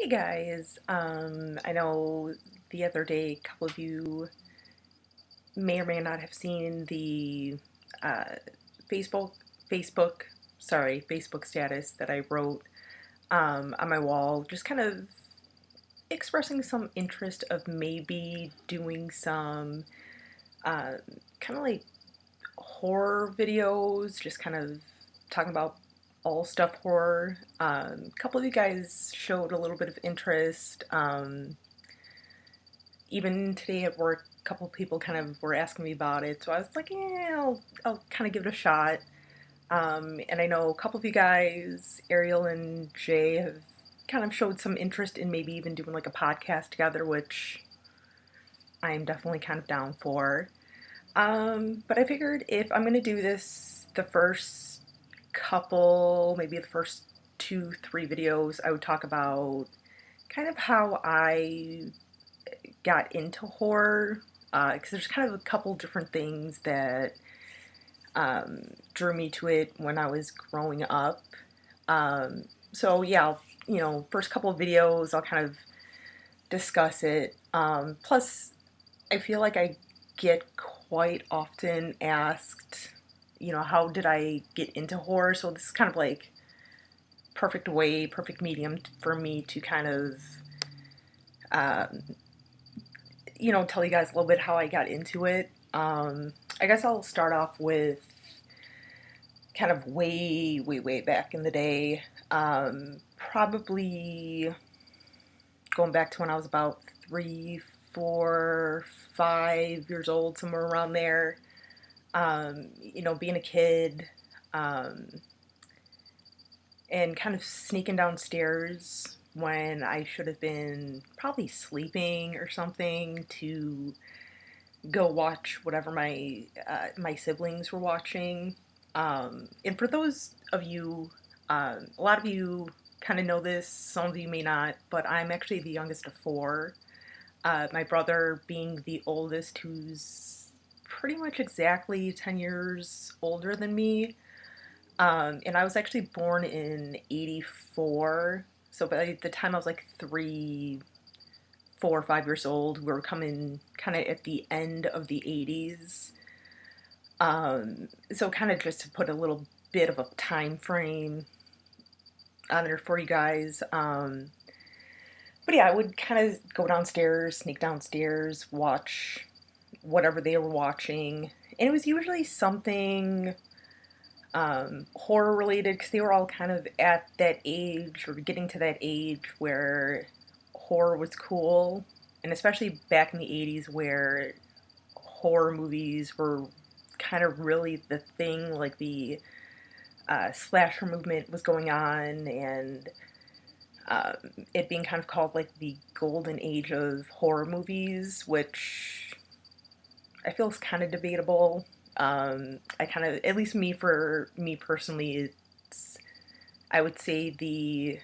Hey guys, I know the other day a couple of you may or may not have seen the uh, Facebook, Facebook, Facebook status that I wrote on my wall, just kind of expressing some interest of maybe doing some uh, kind of like horror videos, just kind of talking about all stuff horror. A couple of you guys showed a little bit of interest. Even today at work, a couple of people kind of were asking me about it, so I was like, yeah, I'll kind of give it a shot. And I know a couple of you guys, Ariel and Jay, have kind of showed some interest in maybe even doing like a podcast together, which I'm definitely kind of down for. But I figured if I'm gonna do this, the first couple, maybe the first two, three videos, I would talk about kind of how I got into horror, because there's kind of a couple different things that drew me to it when I was growing up. So yeah, first couple of videos, I'll kind of discuss it. Plus, I feel like I get quite often asked, how did I get into horror? So this is kind of like perfect medium for me to kind of um, tell you guys a little bit how I got into it. I guess I'll start off with kind of way back in the day. Probably going back to when I was about 3, 4, 5 years old, somewhere around there. Being a kid, um, and kind of sneaking downstairs when I should have been probably sleeping or something to go watch whatever my siblings were watching. And for those of you, a lot of you kind of know this, some of you may not, but I'm actually the youngest of four. My brother being the oldest, who's pretty much exactly 10 years older than me. And I was actually born in 84. So by the time I was like 3, 4, 5 years old, we were coming kind of at the end of the 80s. So kind of just to put a little bit of a time frame on there for you guys. But yeah, I would kind of go downstairs, sneak downstairs, watch whatever they were watching. And it was usually something horror related because they were all kind of at that age or getting to that age where horror was cool. And especially back in the 80s where horror movies were kind of really the thing, like the slasher movement was going on, and um, it being kind of called like the golden age of horror movies, which I feel is kind of debatable. I kind of, at least for me personally, it's, I would say the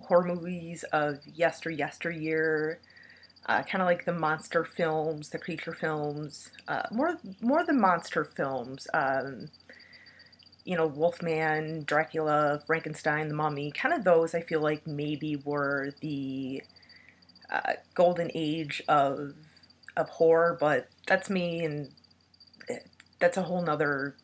horror movies of yesteryear, kind of like the monster films, the creature films, more the monster films. Wolfman, Dracula, Frankenstein, the Mummy, kind of those I feel like maybe were the golden age of horror, but that's me, and that's a whole nother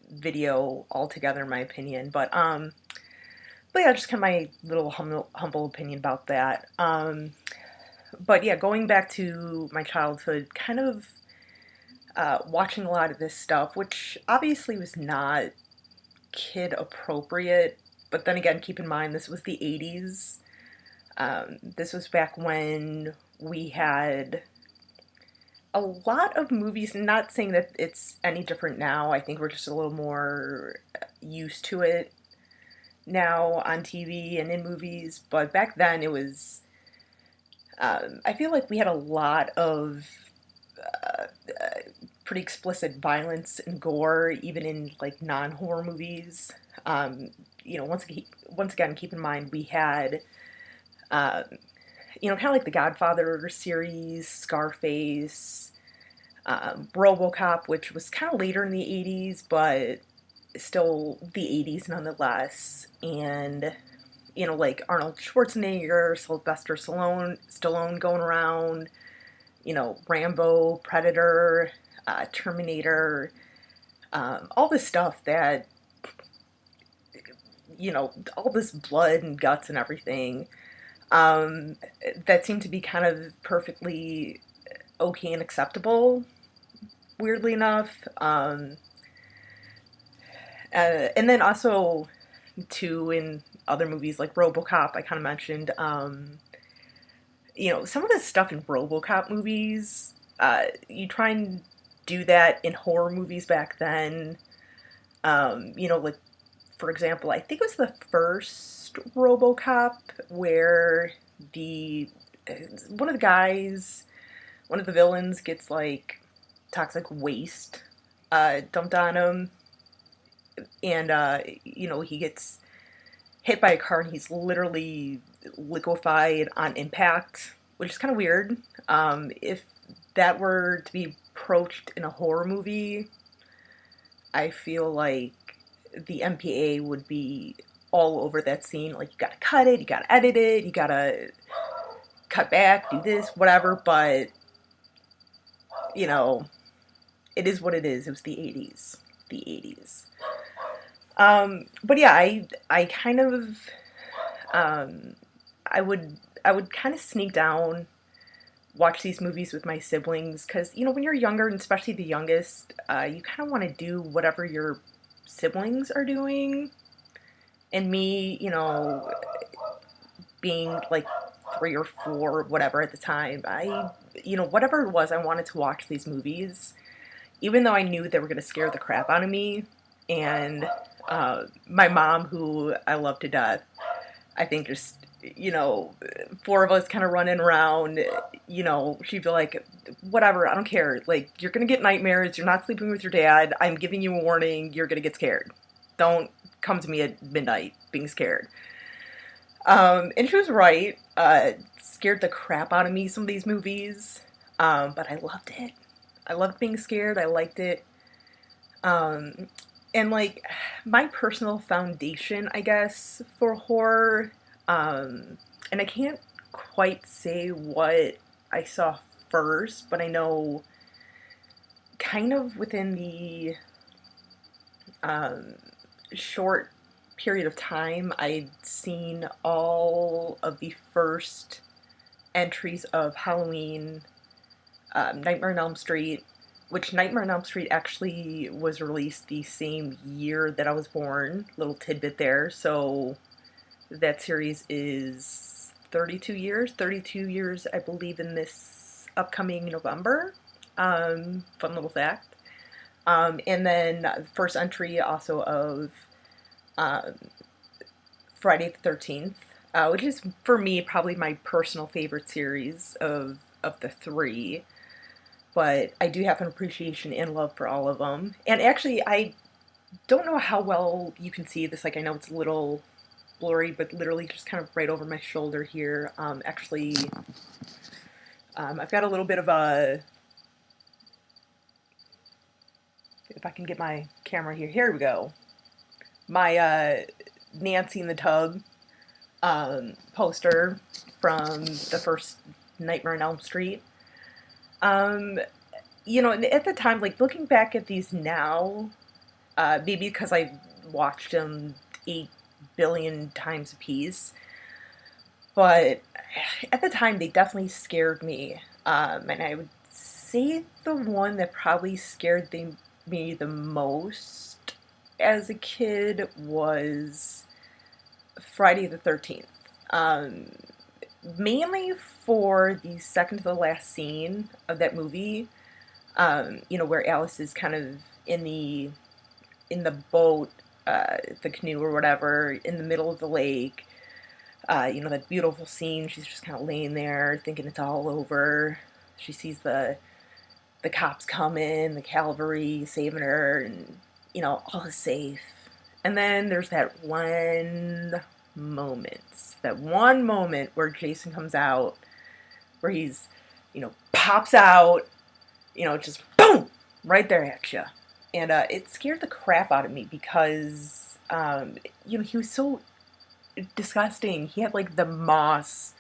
video altogether, in my opinion. But yeah, just kind of my little humble opinion about that. But yeah, going back to my childhood, kind of watching a lot of this stuff, which obviously was not kid appropriate. But then again, keep in mind this was the 80s. This was back when we had a lot of movies. Not saying that it's any different now. I think we're just a little more used to it now on TV and in movies. But back then, it was. I feel like we had a lot of uh, pretty explicit violence and gore, even in like non-horror movies. Um, once again, keep in mind we had, um, kind of like the Godfather series, Scarface, RoboCop, which was kind of later in the 80s, but still the 80s nonetheless. And like Arnold Schwarzenegger, Sylvester Stallone going around, Rambo, Predator, Terminator, all this stuff that, all this blood and guts and everything, um, that seemed to be kind of perfectly okay and acceptable, weirdly enough. And then also, too, in other movies like RoboCop, I kind of mentioned, some of the stuff in RoboCop movies, you try and do that in horror movies back then. Like, for example, I think it was the first RoboCop where the one of the guys, one of the villains gets like toxic waste dumped on him, and he gets hit by a car and he's literally liquefied on impact, which is kind of weird. If that were to be approached in a horror movie, I feel like the MPA would be all over that scene. Like, you gotta cut it, you gotta edit it, you gotta cut back, do this, whatever, but, you know, it is what it is. It was the 80s. The 80s. But yeah, I kind of, um, I would, I would kind of sneak down, watch these movies with my siblings, because, when you're younger, and especially the youngest, you kind of want to do whatever your siblings are doing. And me, being like 3 or 4, whatever at the time, whatever it was, I wanted to watch these movies, even though I knew they were going to scare the crap out of me. And my mom, who I love to death, I think just, 4 of us kind of running around, she'd be like, whatever, I don't care. Like, you're going to get nightmares. You're not sleeping with your dad. I'm giving you a warning. You're going to get scared. Don't come to me at midnight being scared. And she was right. Scared the crap out of me, some of these movies. But I loved it. I loved being scared. I liked it. Um, and like, my personal foundation, I guess, for horror, and I can't quite say what I saw first, but I know kind of within the um, short period of time, I'd seen all of the first entries of Halloween, Nightmare on Elm Street, which Nightmare on Elm Street actually was released the same year that I was born. Little tidbit there. So that series is 32 years. 32 years, I believe, in this upcoming November. Fun little fact. And then the first entry also of um, Friday the 13th, which is for me probably my personal favorite series of the three. But I do have an appreciation and love for all of them. And actually, I don't know how well you can see this. Like, I know it's a little blurry, but literally just kind of right over my shoulder here. I've got a little bit of a. If I can get my camera here. Here we go. My Nancy in the Tub poster from the first Nightmare on Elm Street. Um, at the time, like, looking back at these now, maybe because I watched them 8 billion times a piece, but at the time they definitely scared me. And I would say the one that probably scared me the most as a kid was Friday the 13th. Um, Mainly for the second to the last scene of that movie, where Alice is kind of in the boat, the canoe or whatever, in the middle of the lake. That beautiful scene. She's just kind of laying there, thinking it's all over. She sees the cops coming, the cavalry saving her, and all is safe. And then there's that one moment where Jason comes out, where he's, pops out, just boom, right there at you. And it scared the crap out of me because, he was so disgusting. He had like the moss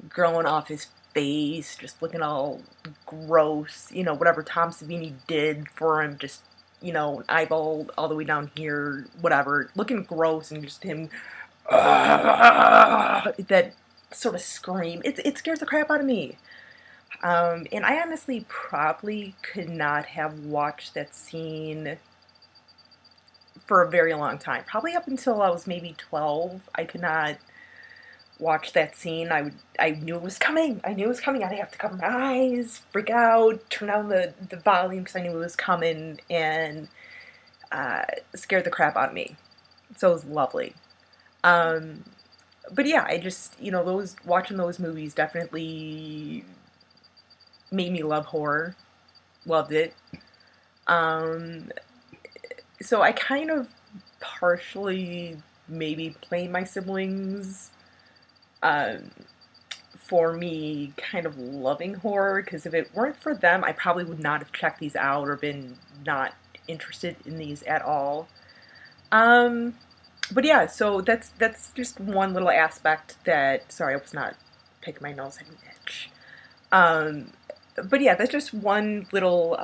growing off his face, just looking all gross. You know, whatever Tom Savini did for him, just, you know, an eyeball all the way down here, whatever, looking gross, and just him, that sort of scream. It scares the crap out of me. And I honestly probably could not have watched that scene for a very long time. Probably up until I was maybe 12. I could not watch that scene. I knew it was coming. I knew it was coming. I'd have to cover my eyes, freak out, turn down the volume because I knew it was coming, and scared the crap out of me. So it was lovely. Um, but yeah, I just, you know, those watching those movies definitely made me love horror. Loved it. Um, so I kind of partially maybe blame my siblings um, for me kind of loving horror, because if it weren't for them, I probably would not have checked these out or been not interested in these at all. Um, but yeah, so that's just one little aspect that. Sorry, I was not picking my nose. I had an itch. Um, but yeah, that's just one little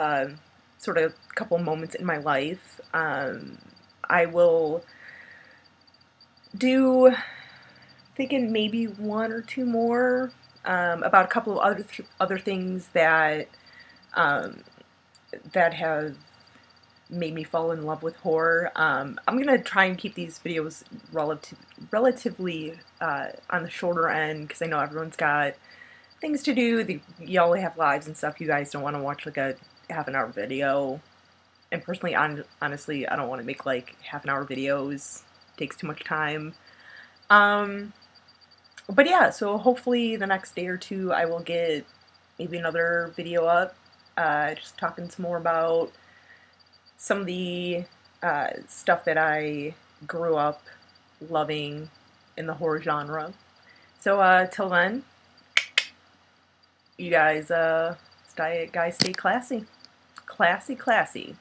sort of couple moments in my life. I will do thinking maybe one or two more about a couple of other things that um, that have made me fall in love with horror. I'm gonna try and keep these videos relatively on the shorter end because I know everyone's got things to do. Y'all have lives and stuff. You guys don't want to watch like a half an hour video. And personally, honestly, I don't want to make like half an hour videos. It takes too much time. Um, but yeah, so hopefully the next day or two I will get maybe another video up, just talking some more about some of the stuff that I grew up loving in the horror genre. So till then, you guys, stay classy, classy, classy.